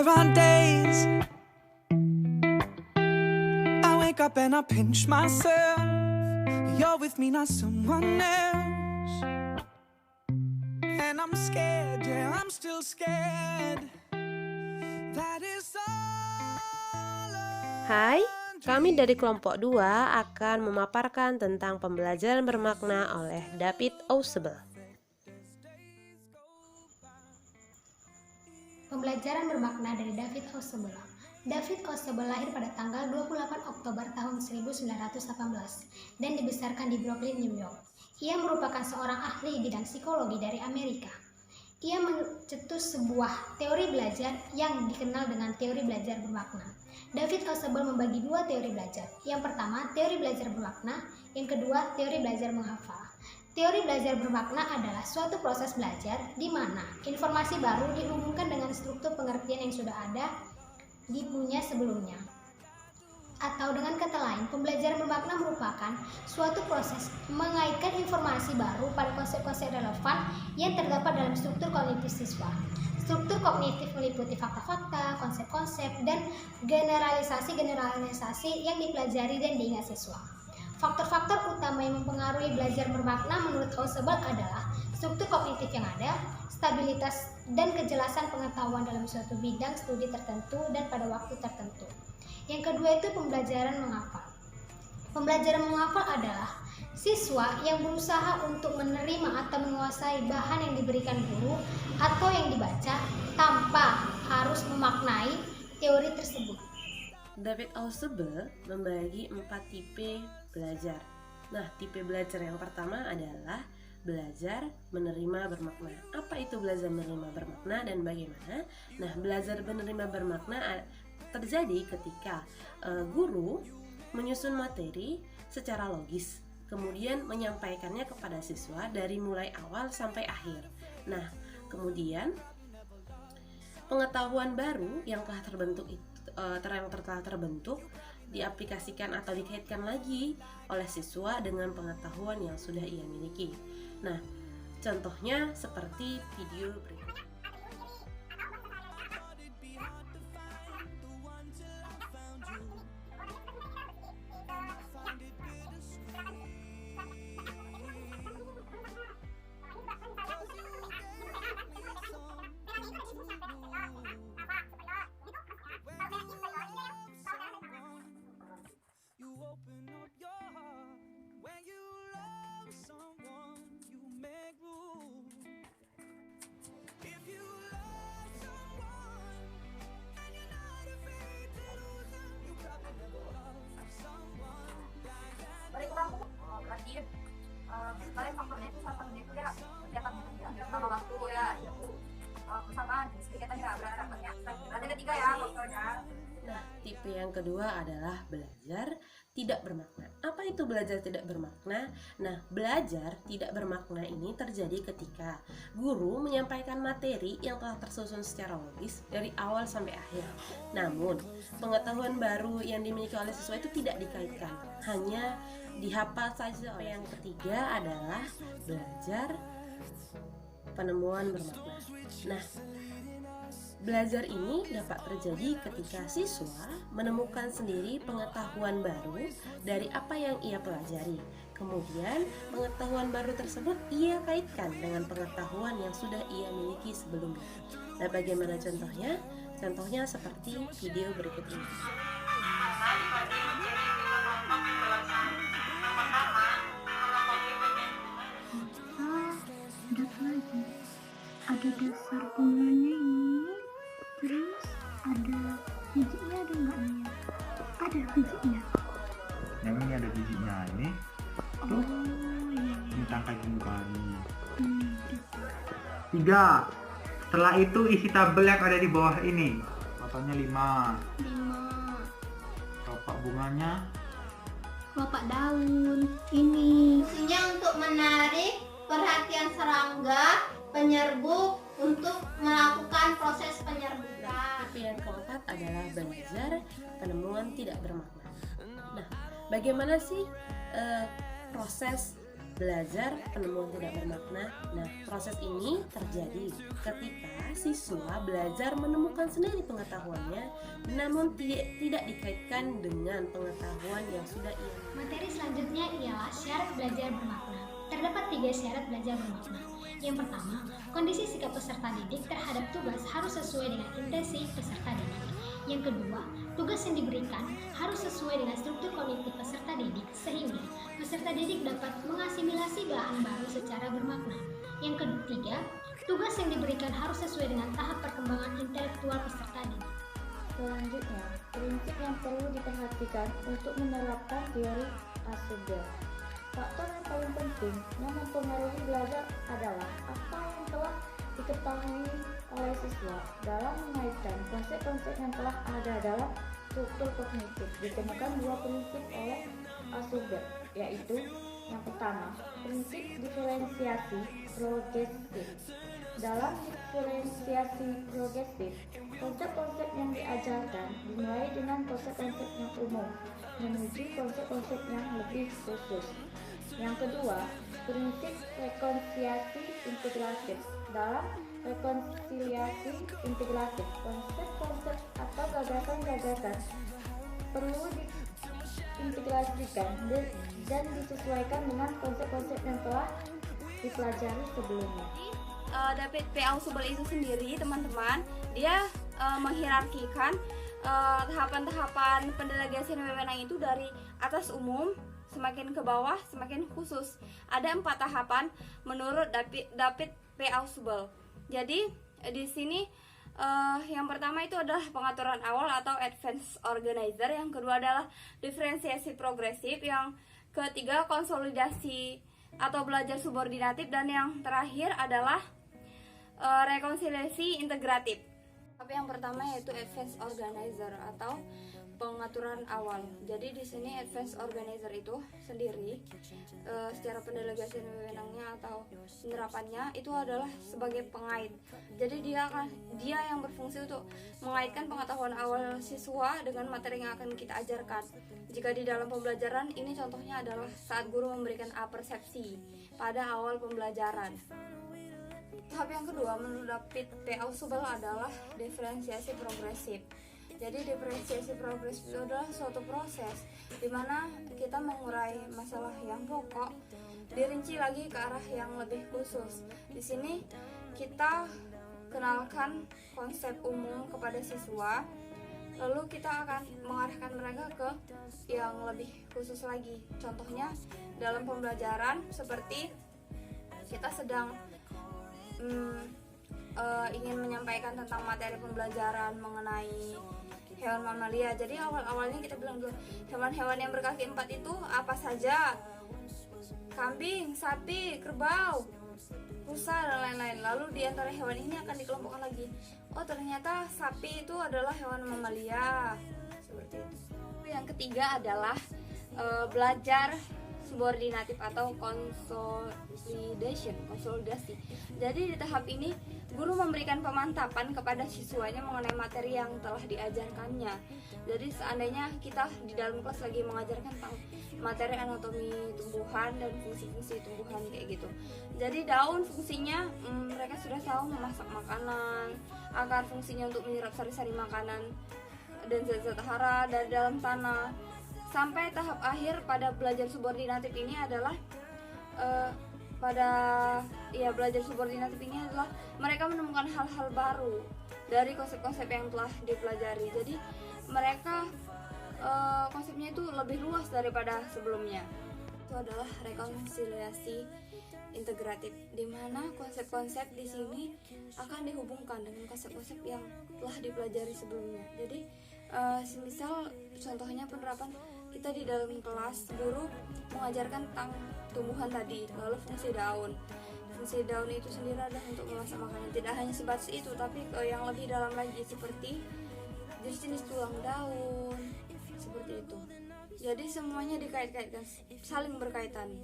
There are days I wake up and I pinch myself. You're with me, not someone else. And I'm scared, yeah, I'm still scared. That is all. Hai, kami dari kelompok 2 akan memaparkan tentang pembelajaran bermakna oleh David Ausubel. Pembelajaran bermakna dari David Ausubel. David Ausubel lahir pada tanggal 28 Oktober tahun 1918 dan dibesarkan di Brooklyn, New York. Ia merupakan seorang ahli bidang psikologi dari Amerika. Ia mencetus sebuah teori belajar yang dikenal dengan teori belajar bermakna. David Ausubel membagi dua teori belajar. Yang pertama, teori belajar bermakna. Yang kedua, teori belajar menghafal. Teori belajar bermakna adalah suatu proses belajar di mana informasi baru dihubungkan dengan struktur pengertian yang sudah ada di punya sebelumnya. Atau dengan kata lain, pembelajaran bermakna merupakan suatu proses mengaitkan informasi baru pada konsep-konsep relevan yang terdapat dalam struktur kognitif siswa. Struktur kognitif meliputi fakta-fakta, konsep-konsep, dan generalisasi-generalisasi yang dipelajari dan diingat siswa. Faktor-faktor utama yang mempengaruhi belajar bermakna menurut Ausubel adalah struktur kognitif yang ada, stabilitas dan kejelasan pengetahuan dalam suatu bidang studi tertentu dan pada waktu tertentu. Yang kedua itu pembelajaran menghafal. Pembelajaran menghafal adalah siswa yang berusaha untuk menerima atau menguasai bahan yang diberikan guru atau yang dibaca tanpa harus memaknai teori tersebut. David Ausubel membagi 4 tipe belajar. Nah, tipe belajar yang pertama adalah belajar menerima bermakna. Apa itu belajar menerima bermakna dan bagaimana? Nah, belajar menerima bermakna terjadi ketika guru menyusun materi secara logis, kemudian menyampaikannya kepada siswa dari mulai awal sampai akhir. Nah, kemudian pengetahuan baru yang telah terbentuk diaplikasikan atau dikaitkan lagi oleh siswa dengan pengetahuan yang sudah ia miliki. Nah, contohnya seperti video berikut. Berarti sebenarnya faktornya itu salah satunya itu ya kegiatan sama waktu ya misalkan kegiatan nggak berantakannya. Berarti ketiga ya faktornya. Nah, tipe yang kedua adalah belajar tidak bermakna. Apa itu belajar tidak bermakna? Nah, belajar tidak bermakna ini terjadi ketika guru menyampaikan materi yang telah tersusun secara logis dari awal sampai akhir. Namun, pengetahuan baru yang dimiliki oleh siswa itu tidak dikaitkan, hanya dihafal saja. Yang ketiga adalah belajar penemuan bermakna. Nah, belajar ini dapat terjadi ketika siswa menemukan sendiri pengetahuan baru dari apa yang ia pelajari. Kemudian, pengetahuan baru tersebut ia kaitkan dengan pengetahuan yang sudah ia miliki sebelumnya. Nah, bagaimana contohnya? Contohnya seperti video berikut ini. Ada dasar bunganya ini, terus ada bijinya, ada enggaknya? Ada bijinya. Yang ini ada bijinya ini. Tuh, ini tangkai bungkani. 3. Setelah itu isi tabel yang ada di bawah ini. Totalnya 5. Kelopak bunganya. Kelopak daun ini. Fungsinya untuk menarik perhatian serangga penyerbuk untuk melakukan proses penyerbukan. Tipe yang keempat adalah belajar penemuan tidak bermakna. Nah, bagaimana sih proses belajar penemuan tidak bermakna. Nah, proses ini terjadi ketika siswa belajar menemukan sendiri pengetahuannya, namun tidak dikaitkan dengan pengetahuan yang sudah ia. Materi selanjutnya ialah syarat belajar bermakna. Terdapat 3 syarat belajar bermakna. Yang pertama, kondisi sikap peserta didik terhadap tugas harus sesuai dengan intensi peserta didik. Yang kedua, tugas yang diberikan harus sesuai dengan struktur kognitif peserta didik sehingga peserta didik dapat mengasimilasi bahan baru secara bermakna. Yang ketiga, tugas yang diberikan harus sesuai dengan tahap perkembangan intelektual peserta didik. Selanjutnya, prinsip yang perlu diperhatikan untuk menerapkan teori Asuber. Faktor yang paling penting yang mempengaruhi belajar adalah apa yang telah diketahui oleh siswa dalam mengaitkan konsep-konsep yang telah ada dalam struktur kognitif. Ditemukan 2 prinsip oleh Asuber, yaitu yang pertama, prinsip diferensiasi progresif. Dalam diferensiasi progresif, konsep-konsep yang diajarkan dimulai dengan konsep-konsep yang umum menuju konsep-konsep yang lebih khusus. Yang kedua, prinsip rekonsiliasi integratif. Dalam rekonsiliasi integratif, konsep-konsep atau gagasan-gagasan perlu diintegrasikan dan disesuaikan dengan konsep-konsep yang telah dipelajari sebelumnya. David P. Ausubel itu sendiri, teman-teman, dia menghierarkikan tahapan-tahapan pendelegasian wewenang itu dari atas umum semakin ke bawah semakin khusus. Ada 4 tahapan menurut David P. Ausubel. Jadi di sini yang pertama itu adalah pengaturan awal atau advanced organizer, yang kedua adalah diferensiasi progresif, yang ketiga konsolidasi atau belajar subordinatif, dan yang terakhir adalah rekonsiliasi integratif. Tapi yang pertama yaitu advanced organizer atau pengaturan awal. Jadi di sini advanced organizer itu sendiri secara pendelegasian wewenangnya atau penerapannya itu adalah sebagai pengait. Jadi dia yang berfungsi untuk mengaitkan pengetahuan awal siswa dengan materi yang akan kita ajarkan. Jika di dalam pembelajaran ini contohnya adalah saat guru memberikan apersepsi pada awal pembelajaran. Tahap yang kedua menurut David P. Ausubel adalah diferensiasi progresif. Jadi diferensiasi progresif itu adalah suatu proses di mana kita mengurai masalah yang pokok, dirinci lagi ke arah yang lebih khusus. Di sini kita kenalkan konsep umum kepada siswa, lalu kita akan mengarahkan mereka ke yang lebih khusus lagi. Contohnya dalam pembelajaran seperti kita sedang ingin menyampaikan tentang materi pembelajaran mengenai hewan mamalia. Jadi awal-awalnya kita bilang dulu hewan-hewan yang berkaki 4 itu apa saja: kambing, sapi, kerbau, rusa, dan lain-lain. Lalu di antara hewan ini akan dikelompokkan lagi. Oh, ternyata sapi itu adalah hewan mamalia. Seperti itu. Yang ketiga adalah belajar subordinatif atau konsolidasi. Jadi di tahap ini guru memberikan pemantapan kepada siswanya mengenai materi yang telah diajarkannya. Jadi seandainya kita di dalam kelas lagi mengajarkan tentang materi anatomi tumbuhan dan fungsi-fungsi tumbuhan kayak gitu. Jadi daun fungsinya mereka sudah tahu memasak makanan, akar fungsinya untuk menyerap sari-sari makanan dan zat-zat hara dari dalam tanah. Sampai tahap akhir pada belajar subordinatif ini adalah belajar subordinatif ini adalah mereka menemukan hal-hal baru dari konsep-konsep yang telah dipelajari. Jadi mereka konsepnya itu lebih luas daripada sebelumnya. Itu adalah rekonsiliasi integratif, di mana konsep-konsep di sini akan dihubungkan dengan konsep-konsep yang telah dipelajari sebelumnya. Jadi semisal contohnya penerapan kita di dalam kelas, guru mengajarkan tentang tumbuhan tadi, lalu fungsi daun. Fungsi daun itu sendiri adalah untuk memasak makanan. Tidak hanya sebatas itu, tapi yang lebih dalam lagi seperti jenis-jenis tulang daun, seperti itu. Jadi semuanya dikait-kaitkan, saling berkaitan.